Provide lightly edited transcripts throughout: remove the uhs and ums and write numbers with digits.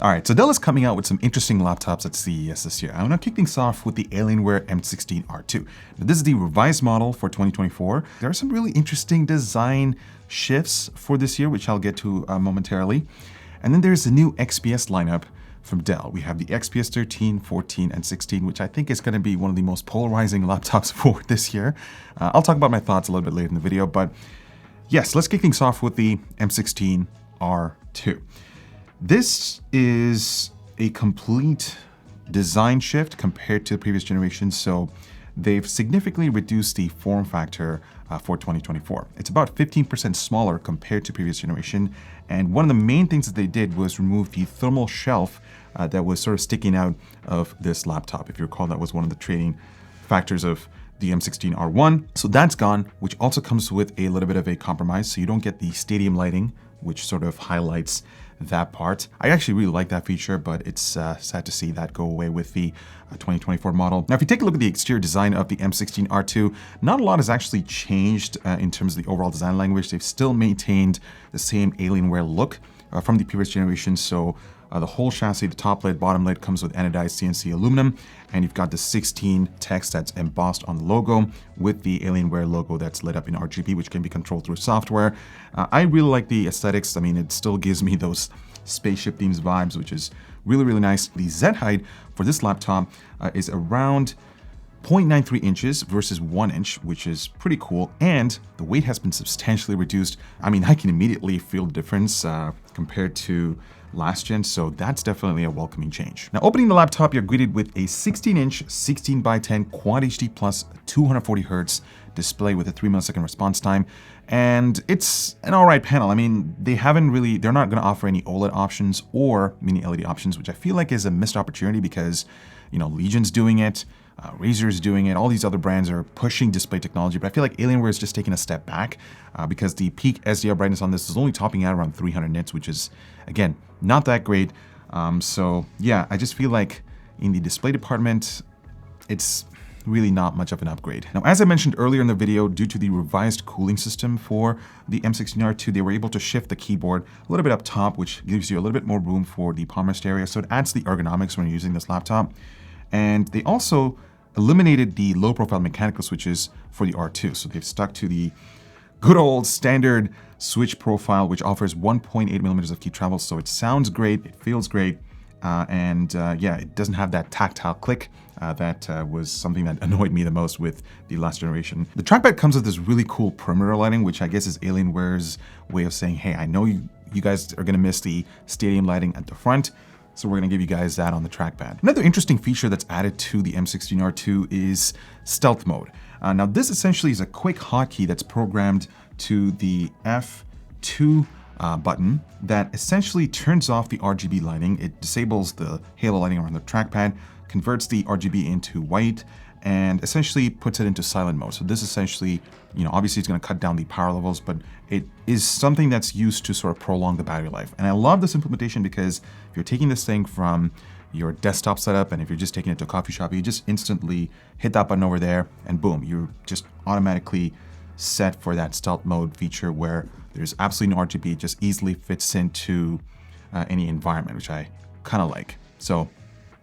All right, so Dell is coming out with some interesting laptops at CES this year. I'm gonna kick things off with the Alienware M16 R2. Now, this is the revised model for 2024. There are some really interesting design shifts for this year, which I'll get to momentarily. And then there's the new XPS lineup from Dell. We have the XPS 13, 14, and 16, which I think is gonna be one of the most polarizing laptops for this year. I'll talk about my thoughts a little bit later in the video, but yes, let's kick things off with the M16 R2. This is a complete design shift compared to the previous generation, so they've significantly reduced the form factor for 2024. It's about 15% smaller compared to previous generation, and one of the main things that they did was remove the thermal shelf that was sort of sticking out of this laptop. If you recall, that was one of the trading factors of the M16 R1. So that's gone, which also comes with a little bit of a compromise, so you don't get the stadium lighting, which sort of highlights that part. I actually really like that feature, but it's sad to see that go away with the 2024 model. Now, if you take a look at the exterior design of the M16 R2, not a lot has actually changed in terms of the overall design language. They've still maintained the same Alienware look from the previous generation. So the whole chassis, the top lid, bottom lid, comes with anodized CNC aluminum, and you've got the 16 text that's embossed on the logo with the Alienware logo that's lit up in RGB, which can be controlled through software. I really like the aesthetics. I mean, it still gives me those spaceship themes vibes, which is really, really nice. The Z height for this laptop is around 0.93 inches versus 1 inch, which is pretty cool. And the weight has been substantially reduced. I mean, I can immediately feel the difference compared to last gen, so that's definitely a welcoming change. Now, opening the laptop, you're greeted with a 16-inch 16:10 Quad HD Plus 240 Hz display with a 3-millisecond response time, and it's an all right panel. I mean, they're not going to offer any OLED options or mini LED options, which I feel like is a missed opportunity because, you know, Legion's doing it, Razer's doing it, all these other brands are pushing display technology, but I feel like Alienware is just taking a step back because the peak SDR brightness on this is only topping out around 300 nits, which is, again, not that great. So yeah, I just feel like in the display department, it's really not much of an upgrade. Now, as I mentioned earlier in the video, due to the revised cooling system for the M16 R2, they were able to shift the keyboard a little bit up top, which gives you a little bit more room for the palm rest area. So it adds the ergonomics when you're using this laptop. And they also eliminated the low profile mechanical switches for the R2. So they've stuck to the good old standard switch profile, which offers 1.8 millimeters of key travel. So it sounds great, it feels great, yeah, it doesn't have that tactile click. That was something that annoyed me the most with the last generation. The trackpad comes with this really cool perimeter lighting, which I guess is Alienware's way of saying, hey, I know you guys are gonna miss the stadium lighting at the front, so we're gonna give you guys that on the trackpad. Another interesting feature that's added to the M16 R2 is stealth mode. Now, this essentially is a quick hotkey that's programmed to the F2 button that essentially turns off the RGB lighting. It disables the halo lighting around the trackpad, converts the RGB into white, and essentially puts it into silent mode. So this essentially, you know, obviously it's going to cut down the power levels, but it is something that's used to sort of prolong the battery life. And I love this implementation because if you're taking this thing from your desktop setup and if you're just taking it to a coffee shop, you just instantly hit that button over there and boom, you're just automatically set for that stealth mode feature where there's absolutely no RGB, it just easily fits into any environment, which I kind of like. So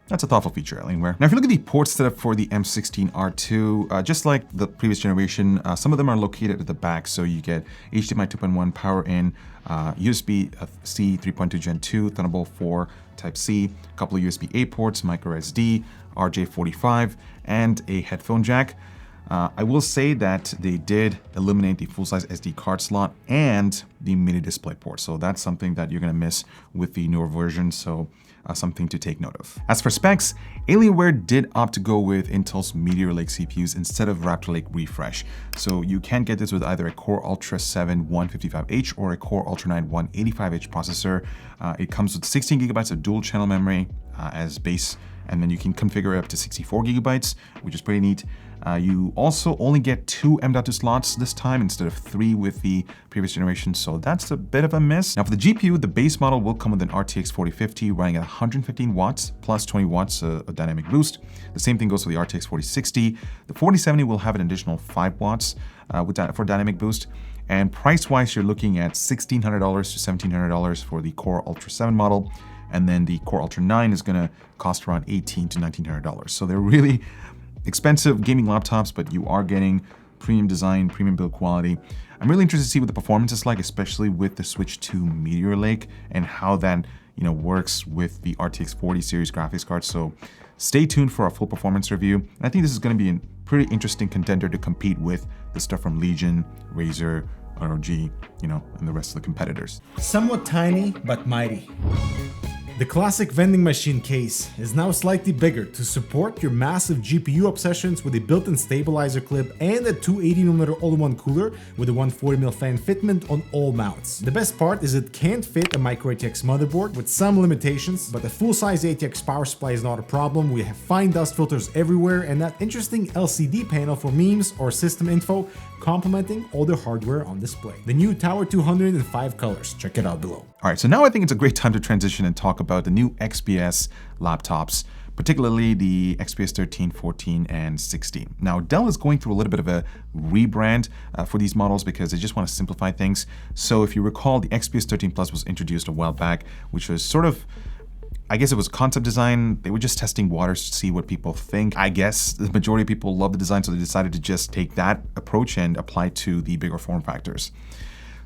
that's a thoughtful feature, Alienware. Now, if you look at the port setup for the M16 R2, just like the previous generation, some of them are located at the back. So you get HDMI 2.1 power in, USB-C 3.2 Gen 2, Thunderbolt 4 Type-C, a couple of USB-A ports, micro SD, RJ45, and a headphone jack. I will say that they did eliminate the full-size SD card slot and the mini display port. So that's something that you're going to miss with the newer version. So something to take note of. As for specs, Alienware did opt to go with Intel's Meteor Lake CPUs instead of Raptor Lake Refresh. So you can get this with either a Core Ultra 7 155H or a Core Ultra 9 185H processor. It comes with 16 gigabytes of dual channel memory as base, and then you can configure it up to 64 gigabytes, which is pretty neat. You also only get 2 M.2 slots this time instead of 3 with the previous generation, so that's a bit of a miss. Now, for the GPU, the base model will come with an RTX 4050 running at 115 watts plus 20 watts of dynamic boost. The same thing goes for the RTX 4060. The 4070 will have an additional 5 watts for dynamic boost. And price-wise, you're looking at $1,600 to $1,700 for the Core Ultra 7 model, and then the Core Ultra 9 is gonna cost around $1,800 to $1,900. So they're really expensive gaming laptops, but you are getting premium design, premium build quality. I'm really interested to see what the performance is like, especially with the switch to Meteor Lake and how that works with the RTX 40 series graphics card. So stay tuned for a full performance review. And I think this is going to be a pretty interesting contender to compete with the stuff from Legion, Razer, ROG, and the rest of the competitors. Somewhat tiny, but mighty. The classic vending machine case is now slightly bigger to support your massive GPU obsessions with a built-in stabilizer clip and a 280mm all-in-one cooler with a 140mm fan fitment on all mounts. The best part is it can't fit a micro ATX motherboard with some limitations, but a full-size ATX power supply is not a problem. We have fine dust filters everywhere and that interesting LCD panel for memes or system info complementing all the hardware on display. The new Tower 200 in 5 colors. Check it out below. All right, so now I think it's a great time to transition and talk about the new XPS laptops, particularly the XPS 13, 14, and 16. Now, Dell is going through a little bit of a rebrand for these models because they just want to simplify things. So if you recall, the XPS 13 Plus was introduced a while back, which was sort of, I guess it was concept design. They were just testing waters to see what people think. I guess the majority of people love the design, so they decided to just take that approach and apply to the bigger form factors.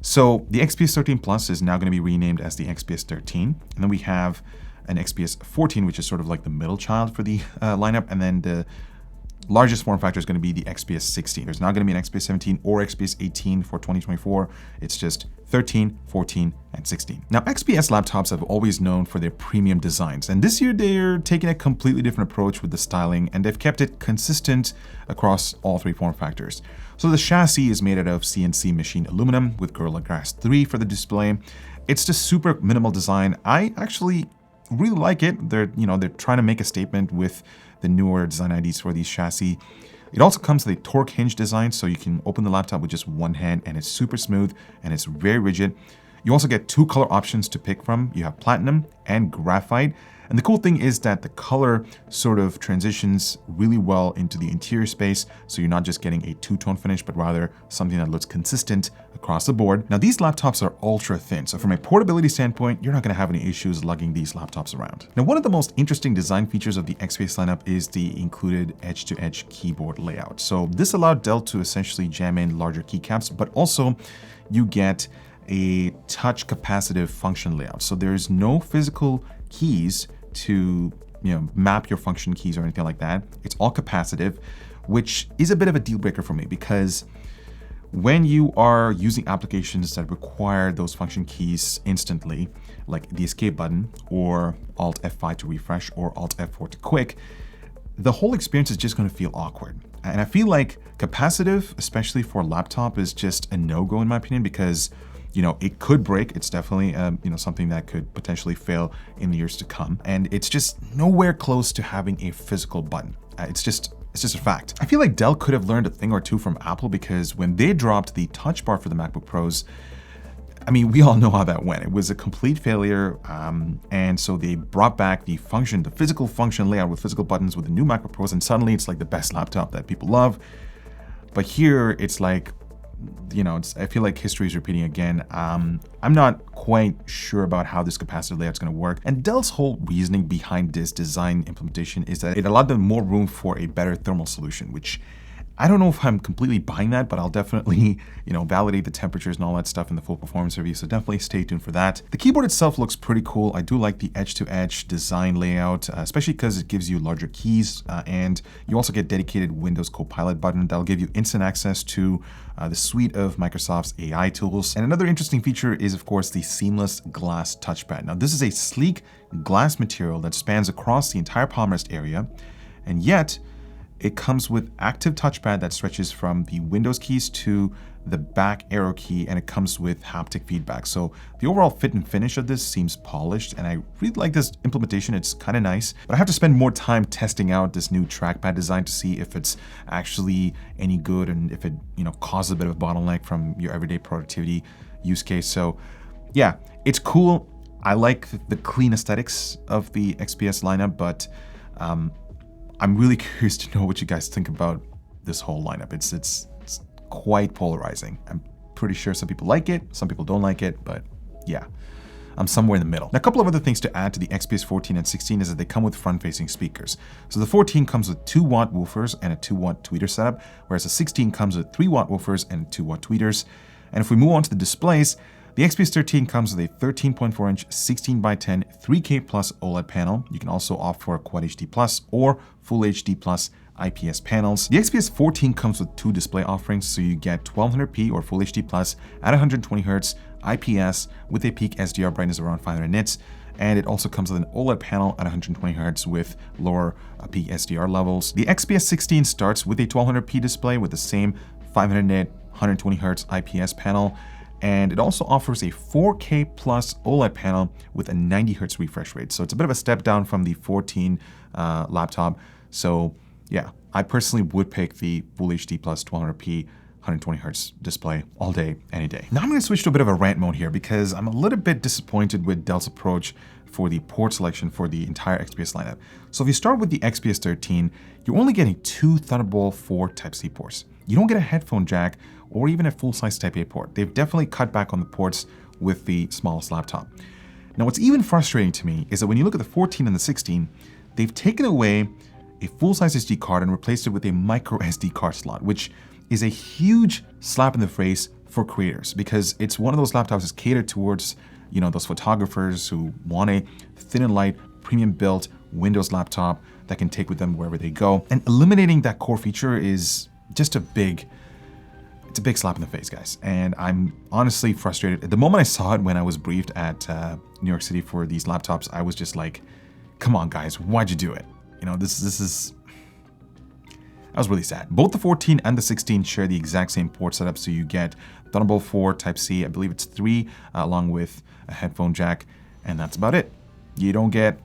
So the XPS 13 Plus is now going to be renamed as the XPS 13. And then we have an XPS 14, which is sort of like the middle child for the lineup. And then the largest form factor is going to be the XPS 16. There's not going to be an XPS 17 or XPS 18 for 2024. It's just 13, 14, and 16. Now, XPS laptops have always known for their premium designs, and this year they're taking a completely different approach with the styling, and they've kept it consistent across all 3 form factors. So the chassis is made out of CNC machined aluminum with Gorilla Glass 3 for the display. It's just super minimal design. I actually really like it. They're trying to make a statement with the newer design IDs for these chassis. It also comes with a torque hinge design, so you can open the laptop with just one hand, and it's super smooth and it's very rigid. You also get 2 color options to pick from. You have platinum and graphite. And the cool thing is that the color sort of transitions really well into the interior space, so you're not just getting a 2-tone finish, but rather something that looks consistent across the board. Now, these laptops are ultra thin, so from a portability standpoint, you're not going to have any issues lugging these laptops around. Now, one of the most interesting design features of the XPS lineup is the included edge-to-edge keyboard layout. So this allowed Dell to essentially jam in larger keycaps, but also you get a touch capacitive function layout. So there's no physical keys to map your function keys or anything like that. It's all capacitive, which is a bit of a deal breaker for me because when you are using applications that require those function keys instantly, like the escape button or Alt F5 to refresh or Alt F4 to quick, the whole experience is just going to feel awkward. And I feel like capacitive, especially for a laptop, is just a no-go in my opinion because it could break. It's definitely, something that could potentially fail in the years to come. And it's just nowhere close to having a physical button. It's just a fact. I feel like Dell could have learned a thing or two from Apple because when they dropped the Touch Bar for the MacBook Pros, I mean, we all know how that went. It was a complete failure. And so they brought back the physical function layout with physical buttons with the new MacBook Pros. And suddenly it's like the best laptop that people love. But here it's like, I feel like history is repeating again. I'm not quite sure about how this capacitive layout is going to work. And Dell's whole reasoning behind this design implementation is that it allowed them more room for a better thermal solution, which I don't know if I'm completely buying that, but I'll definitely, validate the temperatures and all that stuff in the full performance review. So definitely stay tuned for that. The keyboard itself looks pretty cool. I do like the edge-to-edge design layout, especially because it gives you larger keys, and you also get dedicated Windows Copilot button that'll give you instant access to the suite of Microsoft's AI tools. And another interesting feature is, of course, the Seemless glass touchpad. Now, this is a sleek glass material that spans across the entire palm rest area, and yet it comes with active touchpad that stretches from the Windows keys to the back arrow key, and it comes with haptic feedback. So the overall fit and finish of this seems polished, and I really like this implementation. It's kind of nice, but I have to spend more time testing out this new trackpad design to see if it's actually any good and if it, causes a bit of a bottleneck from your everyday productivity use case. So yeah, it's cool. I like the clean aesthetics of the XPS lineup, but I'm really curious to know what you guys think about this whole lineup. It's quite polarizing. I'm pretty sure some people like it, some people don't like it, but yeah. I'm somewhere in the middle. Now, a couple of other things to add to the XPS 14 and 16 is that they come with front-facing speakers. So the 14 comes with 2-watt woofers and a 2-watt tweeter setup, whereas the 16 comes with 3-watt woofers and 2-watt tweeters. And if we move on to the displays, the XPS 13 comes with a 13.4-inch 16:10 3K Plus OLED panel. You can also opt for a Quad HD Plus or Full HD Plus IPS panels. The XPS 14 comes with 2 display offerings, so you get 1200p or Full HD Plus at 120Hz IPS with a peak SDR brightness around 500 nits, and it also comes with an OLED panel at 120Hz with lower peak SDR levels. The XPS 16 starts with a 1200p display with the same 500 nit 120Hz IPS panel, and it also offers a 4K plus OLED panel with a 90Hz refresh rate. So it's a bit of a step down from the 14 laptop. So yeah, I personally would pick the Full HD Plus 1200p 120Hz display all day, any day. Now I'm going to switch to a bit of a rant mode here because I'm a little bit disappointed with Dell's approach for the port selection for the entire XPS lineup. So if you start with the XPS 13, you're only getting 2 Thunderbolt 4 Type-C ports. You don't get a headphone jack or even a full-size Type-A port. They've definitely cut back on the ports with the smallest laptop. Now what's even frustrating to me is that when you look at the 14 and the 16, they've taken away a full-size SD card and replaced it with a micro SD card slot, which is a huge slap in the face for creators because it's one of those laptops that's catered towards, you know, those photographers who want a thin and light, premium built Windows laptop that can take with them wherever they go. And eliminating that core feature is just it's a big slap in the face, guys. And I'm honestly frustrated. At the moment I saw it when I was briefed at New York City for these laptops, I was just like, come on guys, why'd you do it? You know, that was really sad. Both the 14 and the 16 share the exact same port setup. So you get Thunderbolt 4 Type-C, I believe it's 3, along with a headphone jack, and that's about it. You don't get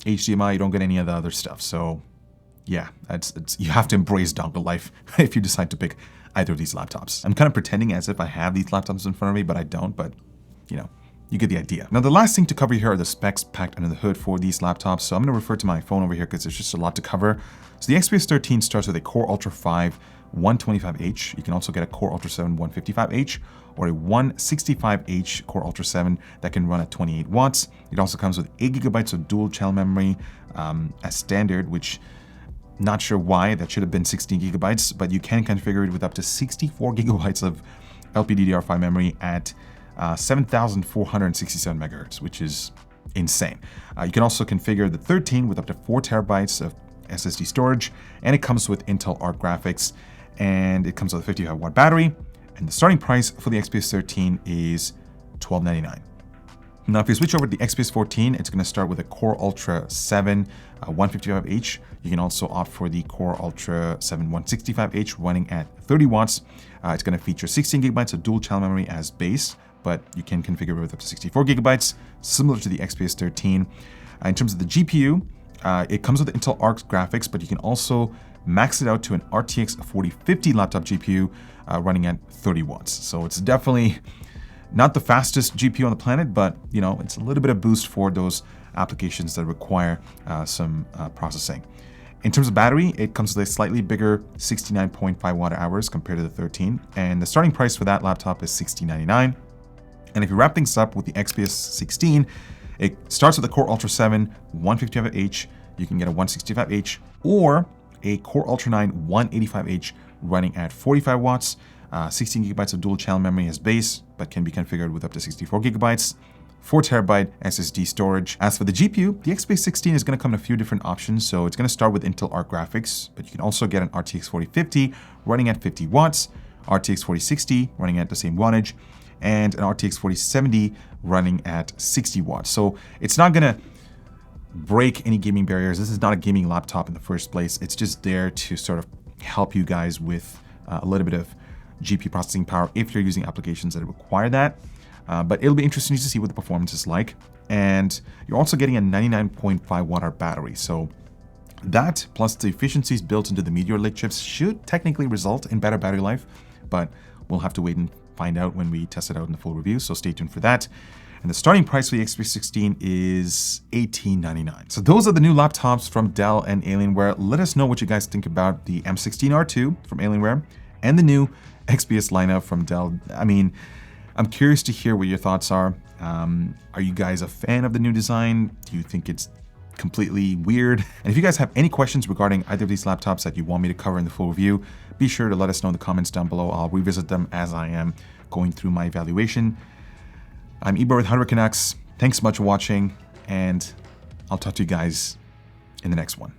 HDMI, you don't get any of the other stuff. So yeah, you have to embrace dongle life if you decide to pick either of these laptops. I'm kind of pretending as if I have these laptops in front of me, but I don't, but you know, you get the idea. Now, the last thing to cover here are the specs packed under the hood for these laptops. So I'm going to refer to my phone over here because there's just a lot to cover. So the XPS 13 starts with a Core Ultra 5 125H. You can also get a Core Ultra 7 155H or a 165H Core Ultra 7 that can run at 28 watts. It also comes with 8 GB of dual channel memory as standard, which not sure why that should have been 16 GB, but you can configure it with up to 64 GB of LPDDR5 memory at 7,467 megahertz, which is insane. You can also configure the 13 with up to 4 terabytes of SSD storage, and it comes with Intel Arc graphics, and it comes with a 55-watt battery, and the starting price for the XPS 13 is $1299. Now, if you switch over to the XPS 14, it's going to start with a Core Ultra 7 155H. You can also opt for the Core Ultra 7 165H running at 30 watts. It's going to feature 16 GB of dual channel memory as base, but you can configure it with up to 64 GB, similar to the XPS 13. In terms of the GPU, it comes with Intel Arc graphics, but you can also max it out to an RTX 4050 laptop GPU running at 30 watts. So it's definitely not the fastest GPU on the planet, but you know, it's a little bit of boost for those applications that require some processing. In terms of battery, it comes with a slightly bigger 69.5 watt hours compared to the 13, and the starting price for that laptop is $1699. And if you wrap things up with the XPS 16, it starts with a Core Ultra 7 155H. You can get a 165H or a Core Ultra 9 185H running at 45 watts, 16 GB of dual channel memory as base, but can be configured with up to 64 GB, 4 terabyte SSD storage. As for the GPU, the XPS 16 is going to come in a few different options. So it's going to start with Intel Arc graphics, but you can also get an RTX 4050 running at 50 watts, RTX 4060 running at the same wattage, and an RTX 4070 running at 60 watts. So it's not going to break any gaming barriers. This is not a gaming laptop in the first place. It's just there to sort of help you guys with a little bit of GPU processing power if you're using applications that require that. But it'll be interesting to see what the performance is like. And you're also getting a 99.5 watt-hour battery. So that plus the efficiencies built into the Meteor Lake chips should technically result in better battery life, but we'll have to wait and find out when we test it out in the full review. So stay tuned for that. And the starting price for the XPS 16 is $1899. So those are the new laptops from Dell and Alienware. Let us know what you guys think about the M16 R2 from Alienware and the new XPS lineup from Dell. I mean, I'm curious to hear what your thoughts are. Are you guys a fan of the new design? Do you think it's completely weird? And if you guys have any questions regarding either of these laptops that you want me to cover in the full review, be sure to let us know in the comments down below. I'll revisit them as I am going through my evaluation. I'm Ibor with Hardware Canucks. Thanks so much for watching, and I'll talk to you guys in the next one.